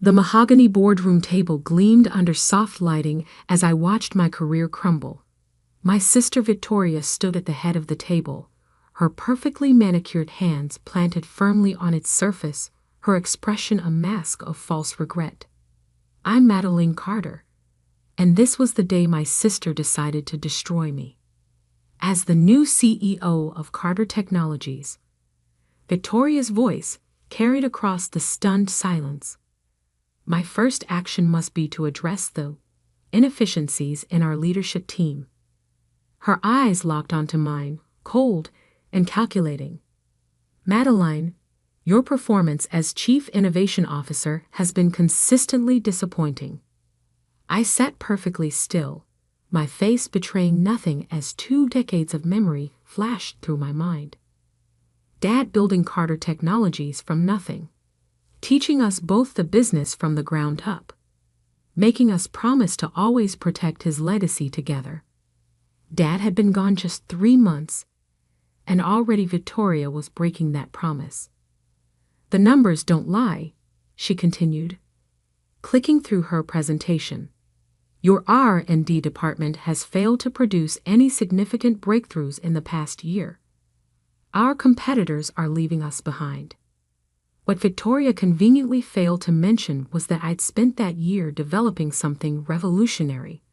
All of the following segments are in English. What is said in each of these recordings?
The mahogany boardroom table gleamed under soft lighting as I watched my career crumble. My sister Victoria stood at the head of the table, her perfectly manicured hands planted firmly on its surface, her expression a mask of false regret. I'm Madeline Carter, and this was the day my sister decided to destroy me. As the new CEO of Carter Technologies, Victoria's voice carried across the stunned silence. My first action must be to address the inefficiencies in our leadership team. Her eyes locked onto mine, cold and calculating. Madeline, your performance as Chief Innovation Officer has been consistently disappointing. I sat perfectly still, my face betraying nothing as 2 decades of memory flashed through my mind. Dad building Carter Technologies from nothing, teaching us both the business from the ground up, making us promise to always protect his legacy together. Dad had been gone just 3 months, and already Victoria was breaking that promise. The numbers don't lie, she continued, clicking through her presentation. Your R&D department has failed to produce any significant breakthroughs in the past year. Our competitors are leaving us behind. What Victoria conveniently failed to mention was that I'd spent that year developing something revolutionary,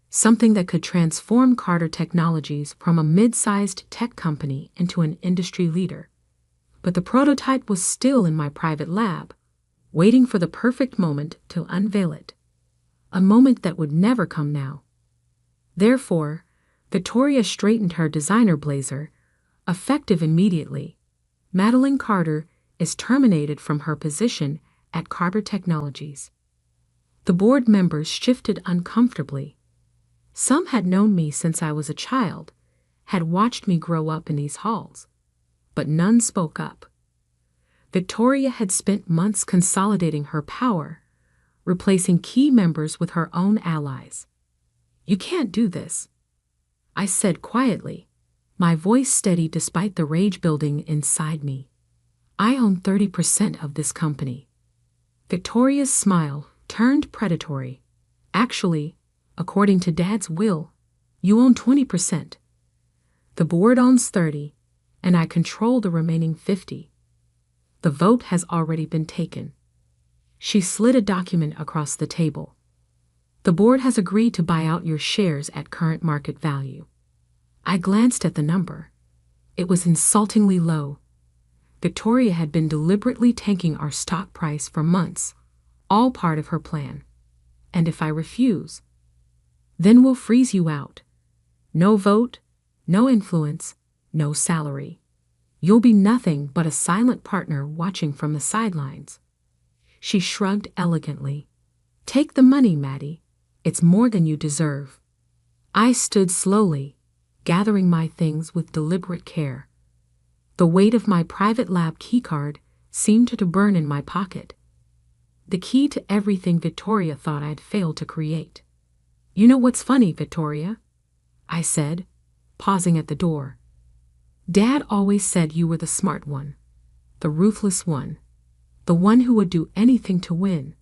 something that could transform Carter Technologies from a mid-sized tech company into an industry leader. But the prototype was still in my private lab, waiting for the perfect moment to unveil it. A moment that would never come now. Therefore, Victoria straightened her designer blazer, effective immediately. Madeline Carter is terminated from her position at Carter Technologies. The board members shifted uncomfortably. Some had known me since I was a child, had watched me grow up in these halls, but none spoke up. Victoria had spent months consolidating her power, replacing key members with her own allies. You can't do this, I said quietly, my voice steady despite the rage building inside me. I own 30% of this company. Victoria's smile turned predatory. Actually, according to Dad's will, you own 20%. The board owns 30%, and I control the remaining 50%. The vote has already been taken. She slid a document across the table. The board has agreed to buy out your shares at current market value. I glanced at the number. It was insultingly low. Victoria had been deliberately tanking our stock price for months, all part of her plan. And if I refuse, then we'll freeze you out. No vote, no influence, no salary. You'll be nothing but a silent partner watching from the sidelines. She shrugged elegantly. Take the money, Maddie. It's more than you deserve. I stood slowly, gathering my things with deliberate care. The weight of my private lab keycard seemed to burn in my pocket. The key to everything Victoria thought I'd failed to create. You know what's funny, Victoria? I said, pausing at the door. Dad always said you were the smart one, the ruthless one, the one who would do anything to win.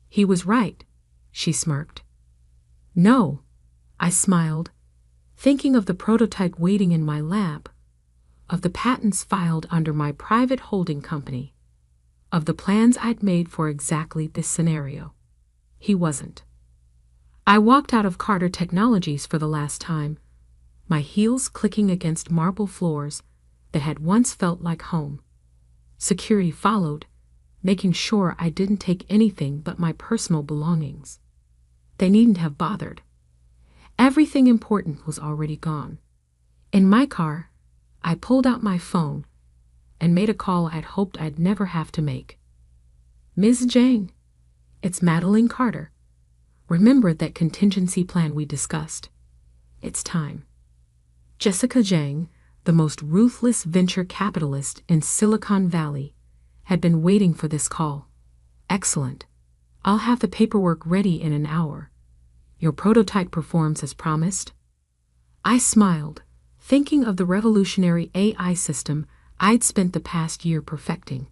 He was right, she smirked. No, I smiled, thinking of the prototype waiting in my lab, of the patents filed under my private holding company, of the plans I'd made for exactly this scenario. He wasn't. I walked out of Carter Technologies for the last time, my heels clicking against marble floors that had once felt like home. Security followed, making sure I didn't take anything but my personal belongings. They needn't have bothered. Everything important was already gone. In my car, I pulled out my phone and made a call I'd hoped I'd never have to make. Ms. Jang, it's Madeline Carter. Remember that contingency plan we discussed? It's time. Jessica Jang, the most ruthless venture capitalist in Silicon Valley, had been waiting for this call. Excellent. I'll have the paperwork ready in an hour. Your prototype performs as promised? I smiled, thinking of the revolutionary AI system I'd spent the past year perfecting.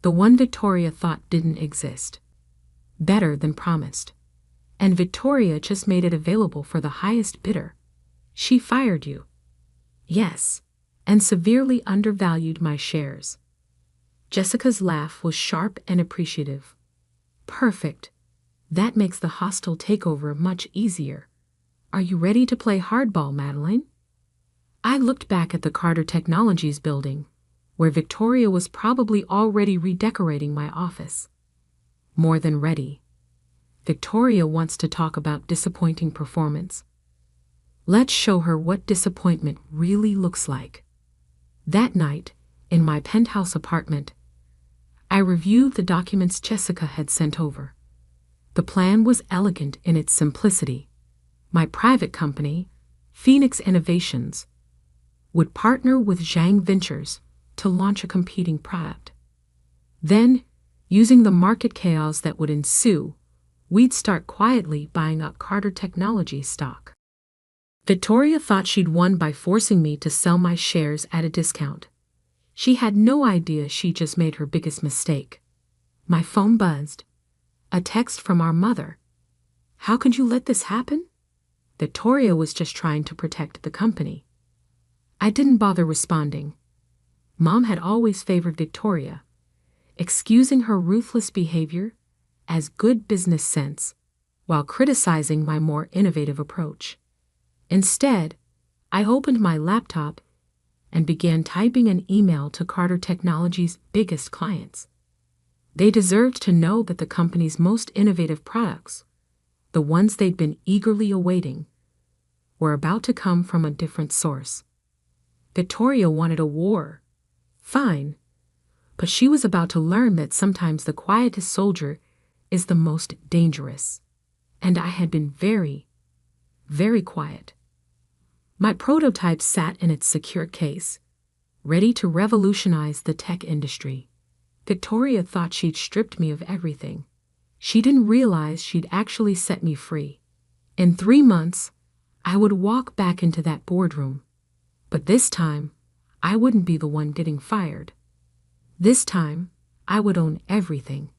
The one Victoria thought didn't exist. better than promised. And Victoria just made it available for the highest bidder. She fired you. Yes, and severely undervalued my shares. Jessica's laugh was sharp and appreciative. Perfect. That makes the hostile takeover much easier. Are you ready to play hardball, Madeline? I looked back at the Carter Technologies building, where Victoria was probably already redecorating my office. More than ready. Victoria wants to talk about disappointing performance. Let's show her what disappointment really looks like. That night, in my penthouse apartment, I reviewed the documents Jessica had sent over. The plan was elegant in its simplicity. My private company, Phoenix Innovations, would partner with Zhang Ventures to launch a competing product. Then, using the market chaos that would ensue, we'd start quietly buying up Carter Technologies stock. Victoria thought she'd won by forcing me to sell my shares at a discount. She had no idea she just made her biggest mistake. My phone buzzed. A text from our mother. How could you let this happen? Victoria was just trying to protect the company. I didn't bother responding. Mom had always favored Victoria, excusing her ruthless behavior as good business sense, while criticizing my more innovative approach. Instead, I opened my laptop and began typing an email to Carter Technologies' biggest clients. They deserved to know that the company's most innovative products, the ones they'd been eagerly awaiting, were about to come from a different source. Victoria wanted a war. Fine. But she was about to learn that sometimes the quietest soldier is the most dangerous. And I had been very, very quiet. My prototype sat in its secure case, ready to revolutionize the tech industry. Victoria thought she'd stripped me of everything. She didn't realize she'd actually set me free. In 3 months, I would walk back into that boardroom. But this time, I wouldn't be the one getting fired. This time, I would own everything.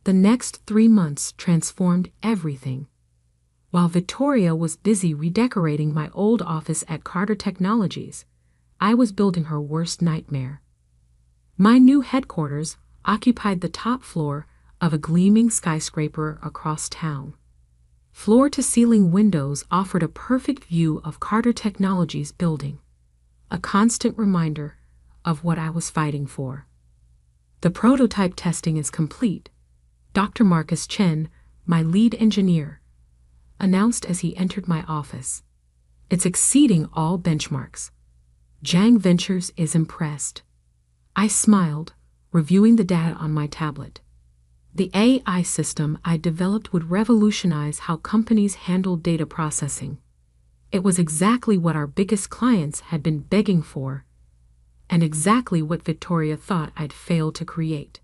The next 3 months transformed everything. While Victoria was busy redecorating my old office at Carter Technologies, I was building her worst nightmare. My new headquarters occupied the top floor of a gleaming skyscraper across town. Floor-to-ceiling windows offered a perfect view of Carter Technologies' building, a constant reminder of what I was fighting for. The prototype testing is complete, Dr. Marcus Chen, my lead engineer, announced as he entered my office. It's exceeding all benchmarks. Zhang Ventures is impressed. I smiled, reviewing the data on my tablet. The AI system I developed would revolutionize how companies handle data processing. It was exactly what our biggest clients had been begging for, and exactly what Victoria thought I'd failed to create.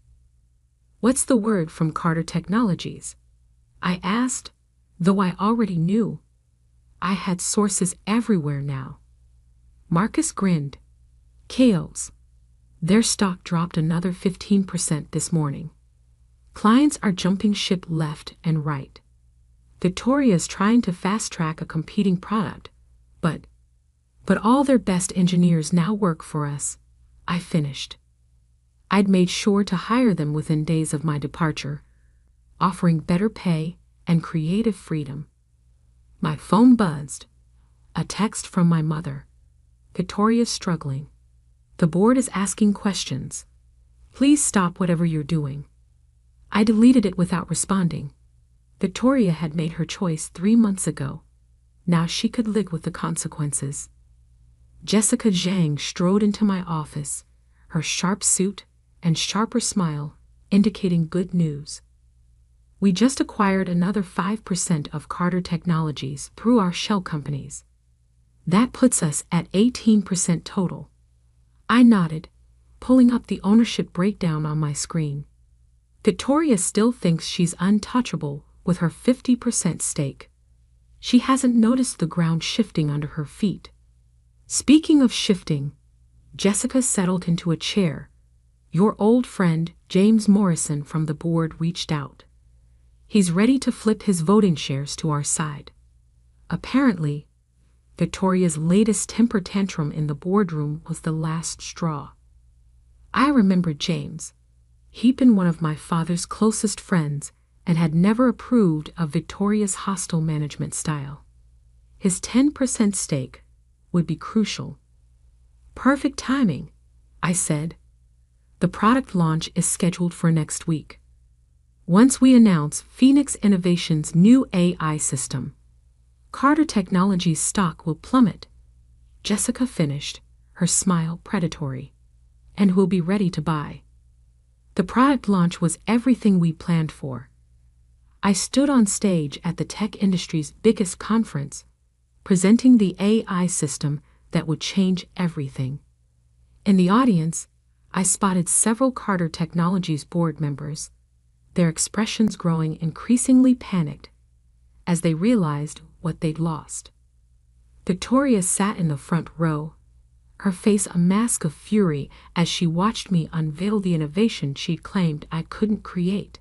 What's the word from Carter Technologies? I asked, though I already knew. I had sources everywhere now. Marcus grinned. Chaos. Their stock dropped another 15% this morning. Clients are jumping ship left and right. Victoria's trying to fast-track a competing product, but all their best engineers now work for us. I finished. I'd made sure to hire them within days of my departure, offering better pay and creative freedom. My phone buzzed. A text from my mother. Victoria's struggling. The board is asking questions. Please stop whatever you're doing. I deleted it without responding. Victoria had made her choice 3 months ago. Now she could live with the consequences. Jessica Zhang strode into my office, her sharp suit and sharper smile indicating good news. We just acquired another 5% of Carter Technologies through our shell companies. That puts us at 18% total. I nodded, pulling up the ownership breakdown on my screen. Victoria still thinks she's untouchable with her 50% stake. She hasn't noticed the ground shifting under her feet. Speaking of shifting, Jessica settled into a chair. Your old friend, James Morrison from the board, reached out. He's ready to flip his voting shares to our side. Apparently, Victoria's latest temper tantrum in the boardroom was the last straw. I remembered James. He'd been one of my father's closest friends and had never approved of Victoria's hostile management style. His 10% stake would be crucial. Perfect timing, I said. The product launch is scheduled for next week. Once we announce Phoenix Innovations' new AI system, Carter Technologies' stock will plummet. Jessica finished, her smile predatory. And we'll be ready to buy. The product launch was everything we planned for. I stood on stage at the tech industry's biggest conference, presenting the AI system that would change everything. In the audience, I spotted several Carter Technologies board members, their expressions growing increasingly panicked as they realized what they'd lost. Victoria sat in the front row, her face a mask of fury as she watched me unveil the innovation she'd claimed I couldn't create.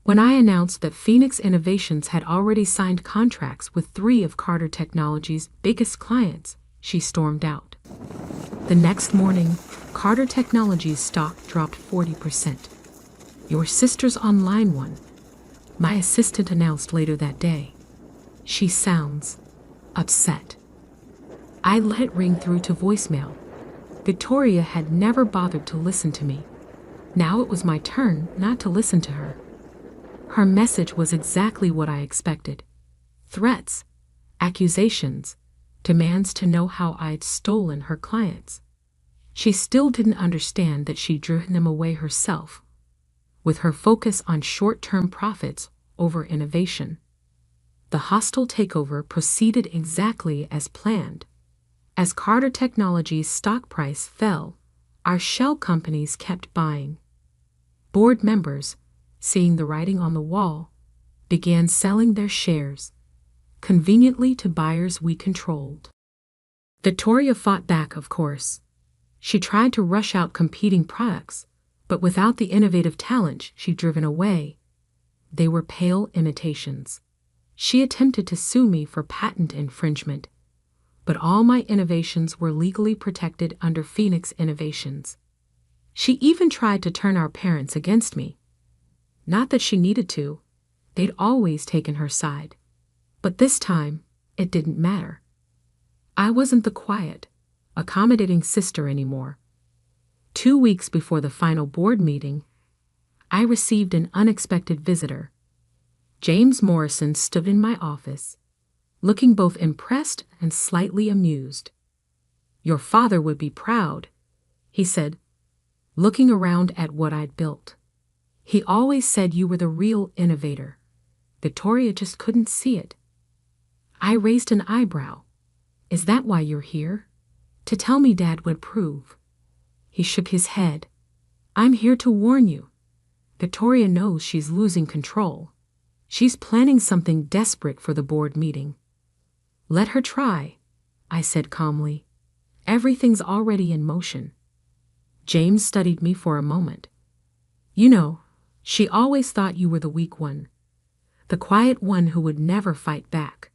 When I announced that Phoenix Innovations had already signed contracts with 3 of Carter Technologies' biggest clients, she stormed out. The next morning, Carter Technologies' stock dropped 40%. Your sister's online one, my assistant announced later that day. She sounds upset. I let it ring through to voicemail. Victoria had never bothered to listen to me. Now it was my turn not to listen to her. Her message was exactly what I expected. Threats, accusations, demands to know how I'd stolen her clients. She still didn't understand that she'd driven them away herself, with her focus on short-term profits over innovation. The hostile takeover proceeded exactly as planned. As Carter Technologies' stock price fell, our shell companies kept buying. Board members, seeing the writing on the wall, began selling their shares, conveniently to buyers we controlled. Victoria fought back, of course. She tried to rush out competing products, but without the innovative talent she'd driven away, they were pale imitations. She attempted to sue me for patent infringement, but all my innovations were legally protected under Phoenix Innovations. She even tried to turn our parents against me. Not that she needed to. They'd always taken her side. But this time, it didn't matter. I wasn't the quiet, accommodating sister anymore. 2 weeks before the final board meeting, I received an unexpected visitor. James Morrison stood in my office, looking both impressed and slightly amused. Your father would be proud, he said, looking around at what I'd built. He always said you were the real innovator. Victoria just couldn't see it. I raised an eyebrow. Is that why you're here? To tell me Dad would approve. He shook his head. I'm here to warn you. Victoria knows she's losing control. She's planning something desperate for the board meeting. Let her try, I said calmly. Everything's already in motion. James studied me for a moment. You know, she always thought you were the weak one, the quiet one who would never fight back.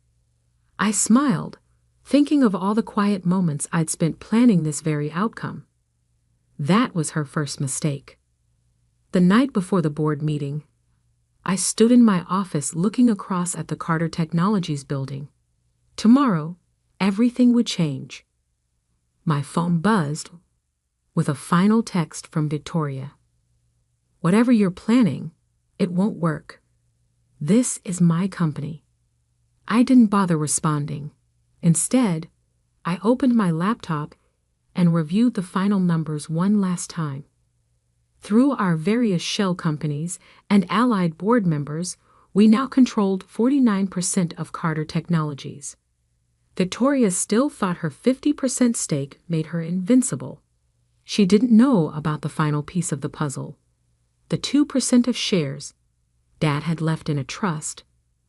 I smiled, thinking of all the quiet moments I'd spent planning this very outcome. That was her first mistake. The night before the board meeting, I stood in my office looking across at the Carter Technologies building. Tomorrow, everything would change. My phone buzzed with a final text from Victoria. Whatever you're planning, it won't work. This is my company. I didn't bother responding. Instead, I opened my laptop and reviewed the final numbers one last time. Through our various shell companies and allied board members, we now controlled 49% of Carter Technologies. Victoria still thought her 50% stake made her invincible. She didn't know about the final piece of the puzzle. The 2% of shares Dad had left in a trust,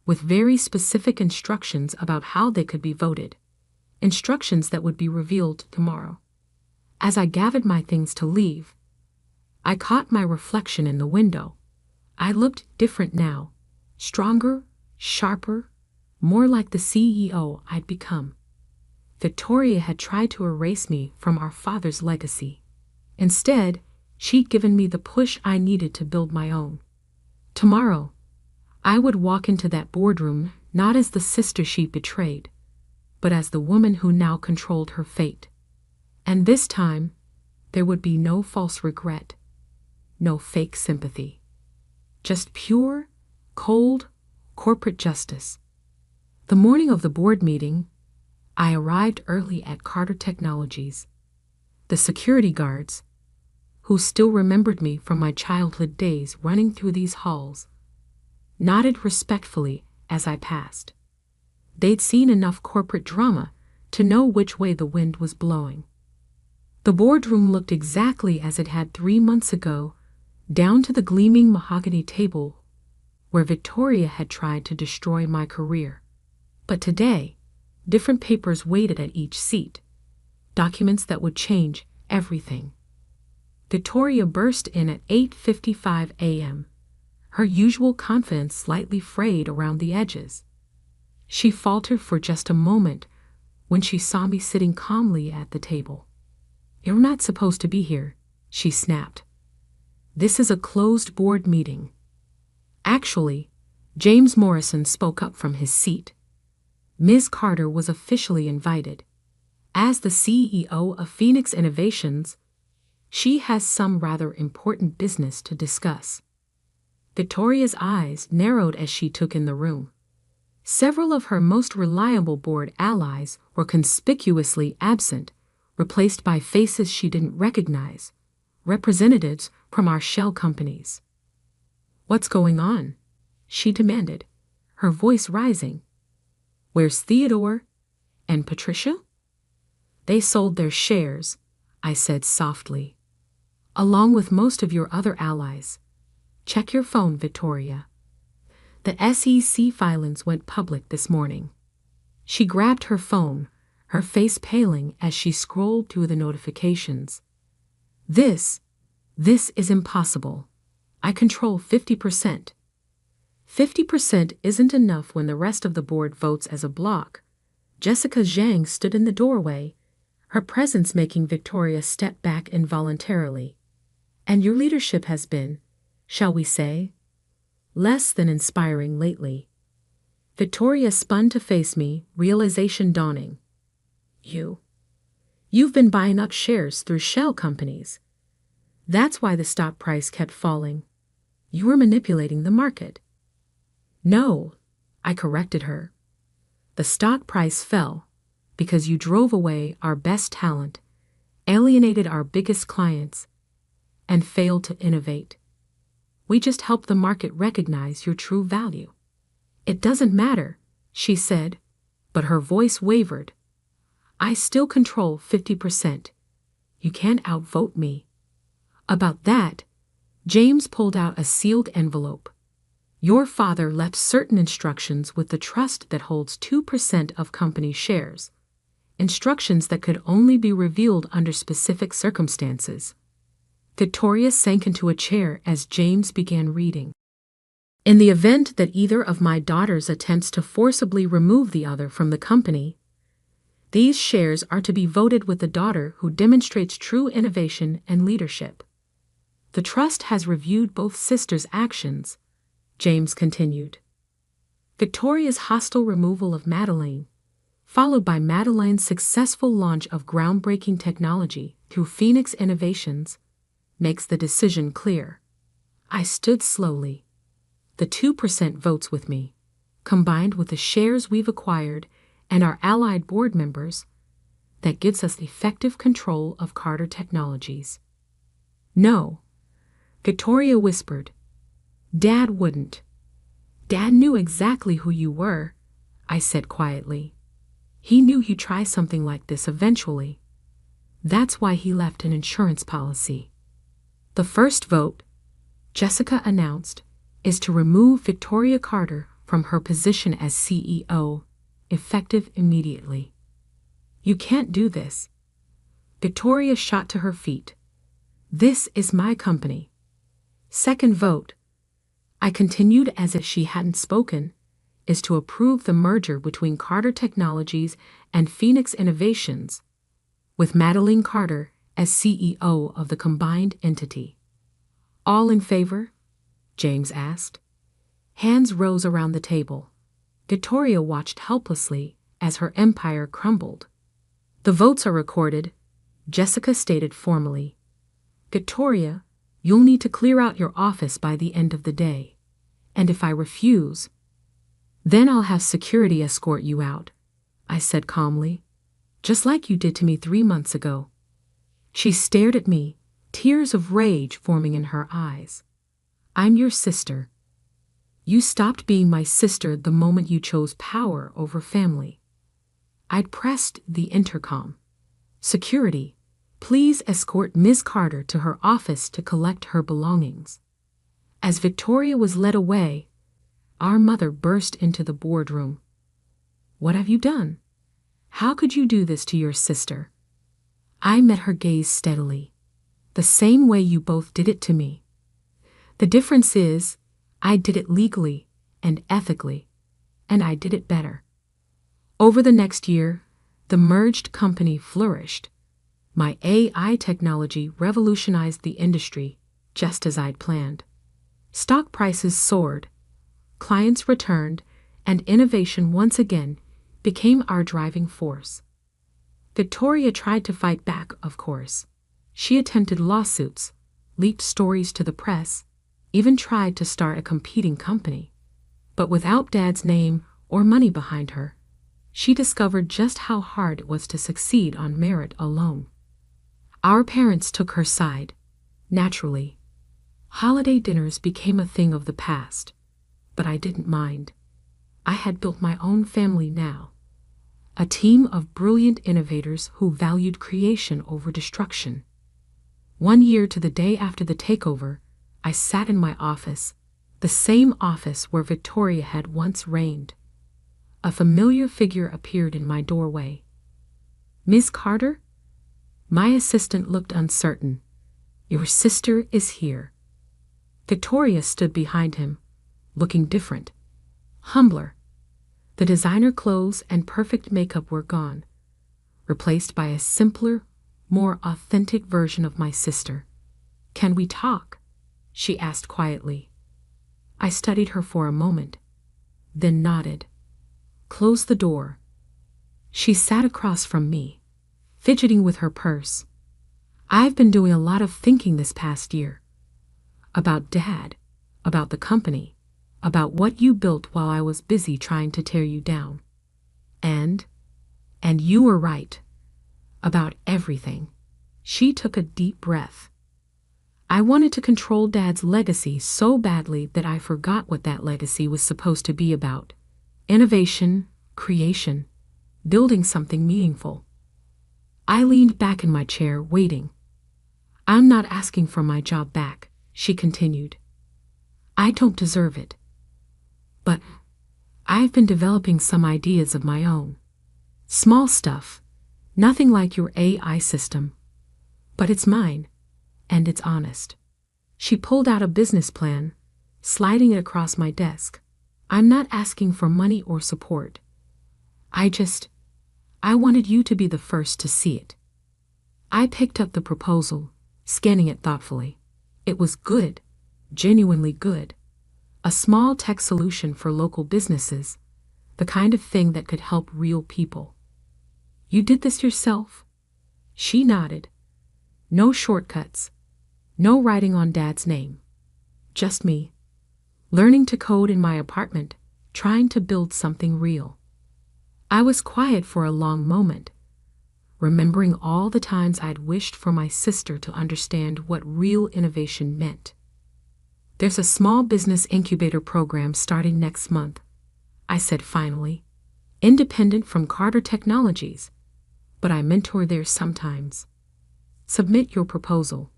with very specific instructions about how they could be voted, instructions that would be revealed tomorrow. As I gathered my things to leave, I caught my reflection in the window. I looked different now, Stronger, sharper, more like the CEO I'd become. Victoria had tried to erase me from our father's legacy. Instead, she'd given me the push I needed to build my own. Tomorrow, I would walk into that boardroom not as the sister she betrayed, but as the woman who now controlled her fate. And this time, there would be no false regret, no fake sympathy. Just pure, cold, corporate justice. The morning of the board meeting, I arrived early at Carter Technologies. The security guards, who still remembered me from my childhood days running through these halls, nodded respectfully as I passed. They'd seen enough corporate drama to know which way the wind was blowing. The boardroom looked exactly as it had 3 months ago, down to the gleaming mahogany table where Victoria had tried to destroy my career. But today, different papers waited at each seat, documents that would change everything. Victoria burst in at 8:55 a.m., her usual confidence slightly frayed around the edges. She faltered for just a moment when she saw me sitting calmly at the table. "You're not supposed to be here," she snapped. "This is a closed board meeting." Actually, James Morrison spoke up from his seat. Ms. Carter was officially invited. As the CEO of Phoenix Innovations, she has some rather important business to discuss. Victoria's eyes narrowed as she took in the room. Several of her most reliable board allies were conspicuously absent, replaced by faces she didn't recognize, representatives from our shell companies. "What's going on?" she demanded, her voice rising. "Where's Theodore and Patricia?" "They sold their shares," I said softly, "along with most of your other allies. Check your phone, Victoria." The SEC filings went public this morning. She grabbed her phone, her face paling as she scrolled through the notifications. This is impossible. I control 50%. 50% isn't enough when the rest of the board votes as a block. Jessica Zhang stood in the doorway, her presence making Victoria step back involuntarily. "And your leadership has been, shall we say, less than inspiring lately." Victoria spun to face me, realization dawning. You've been buying up shares through shell companies. That's why the stock price kept falling. You were manipulating the market." "No," I corrected her. "The stock price fell because you drove away our best talent, alienated our biggest clients, and failed to innovate. We just helped the market recognize your true value." "It doesn't matter," she said, but her voice wavered. "I still control 50%. You can't outvote me." About that, James pulled out a sealed envelope. "Your father left certain instructions with the trust that holds 2% of company shares. Instructions that could only be revealed under specific circumstances." Victoria sank into a chair as James began reading. "In the event that either of my daughters attempts to forcibly remove the other from the company, these shares are to be voted with the daughter who demonstrates true innovation and leadership. The trust has reviewed both sisters' actions," James continued. Victoria's hostile removal of Madeleine, followed by Madeleine's successful launch of groundbreaking technology through Phoenix Innovations, makes the decision clear. I stood slowly. The 2% votes with me, combined with the shares we've acquired and our allied board members, that gives us effective control of Carter Technologies. "No," Victoria whispered. "Dad wouldn't." "Dad knew exactly who you were," I said quietly. "He knew you'd try something like this eventually. That's why he left an insurance policy." "The first vote," Jessica announced, "is to remove Victoria Carter from her position as CEO, effective immediately." "You can't do this." Victoria shot to her feet. "This is my company." "Second vote," I continued as if she hadn't spoken, is to approve the merger between Carter Technologies and Phoenix Innovations, with Madeline Carter as CEO of the combined entity. All in favor? James asked. Hands rose around the table. Victoria watched helplessly as her empire crumbled. The votes are recorded, Jessica stated formally. Victoria, you'll need to clear out your office by the end of the day. And if I refuse, then I'll have security escort you out, I said calmly. Just like you did to me 3 months ago. She stared at me, tears of rage forming in her eyes. I'm your sister. You stopped being my sister the moment you chose power over family. I'd pressed the intercom. Security, please escort Ms. Carter to her office to collect her belongings. As Victoria was led away, our mother burst into the boardroom. What have you done? How could you do this to your sister? I met her gaze steadily. The same way you both did it to me. The difference is, I did it legally and ethically, and I did it better. Over the next year, the merged company flourished. My AI technology revolutionized the industry, just as I'd planned. Stock prices soared, clients returned, and innovation once again became our driving force. Victoria tried to fight back, of course. She attempted lawsuits, leaked stories to the press, even tried to start a competing company. But without Dad's name or money behind her, she discovered just how hard it was to succeed on merit alone. Our parents took her side, naturally. Holiday dinners became a thing of the past, but I didn't mind. I had built my own family now. A team of brilliant innovators who valued creation over destruction. 1 year to the day after the takeover, I sat in my office, the same office where Victoria had once reigned. A familiar figure appeared in my doorway. Miss Carter? My assistant looked uncertain. Your sister is here. Victoria stood behind him, looking different, humbler. The designer clothes and perfect makeup were gone, replaced by a simpler, more authentic version of my sister. Can we talk? She asked quietly. I studied her for a moment, then nodded. Close the door. She sat across from me, fidgeting with her purse. I've been doing a lot of thinking this past year. About Dad, about the company, about what you built while I was busy trying to tear you down. And you were right. About everything. She took a deep breath. I wanted to control Dad's legacy so badly that I forgot what that legacy was supposed to be about. Innovation, creation, building something meaningful. I leaned back in my chair, waiting. I'm not asking for my job back, she continued. I don't deserve it. But I've been developing some ideas of my own. Small stuff, nothing like your AI system. But it's mine, and it's honest. She pulled out a business plan, sliding it across my desk. I'm not asking for money or support. I wanted you to be the first to see it. I picked up the proposal, scanning it thoughtfully. It was good, genuinely good. A small tech solution for local businesses, the kind of thing that could help real people. You did this yourself? She nodded. No shortcuts. No writing on Dad's name. Just me. Learning to code in my apartment, trying to build something real. I was quiet for a long moment, remembering all the times I'd wished for my sister to understand what real innovation meant. There's a small business incubator program starting next month, I said finally. Independent from Carter Technologies, but I mentor there sometimes. Submit your proposal.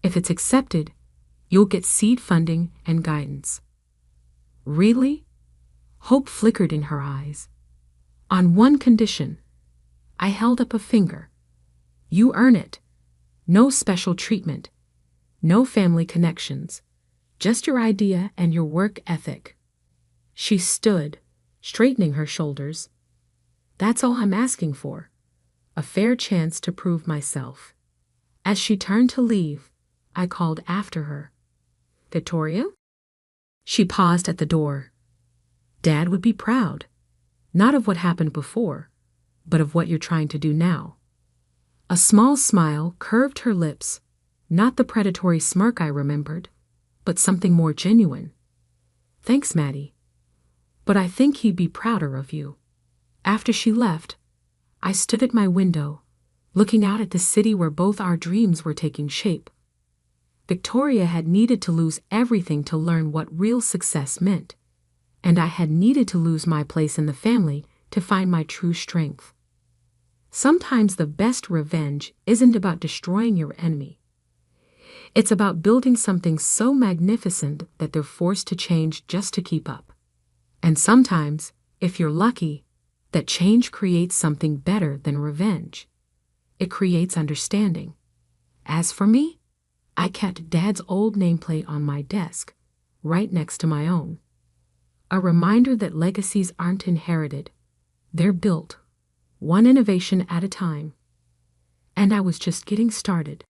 If it's accepted, you'll get seed funding and guidance. Really? Hope flickered in her eyes. On one condition. I held up a finger. You earn it. No special treatment. No family connections. Just your idea and your work ethic." She stood, straightening her shoulders. "That's all I'm asking for. A fair chance to prove myself." As she turned to leave, I called after her. "Victoria?" She paused at the door. "Dad would be proud. Not of what happened before, but of what you're trying to do now." A small smile curved her lips, not the predatory smirk I remembered, but something more genuine. "Thanks, Maddie. But I think he'd be prouder of you." After she left, I stood at my window, looking out at the city where both our dreams were taking shape. Victoria had needed to lose everything to learn what real success meant, and I had needed to lose my place in the family to find my true strength. Sometimes the best revenge isn't about destroying your enemy. It's about building something so magnificent that they're forced to change just to keep up. And sometimes, if you're lucky, that change creates something better than revenge. It creates understanding. As for me, I kept Dad's old nameplate on my desk, right next to my own. A reminder that legacies aren't inherited. They're built, one innovation at a time. And I was just getting started.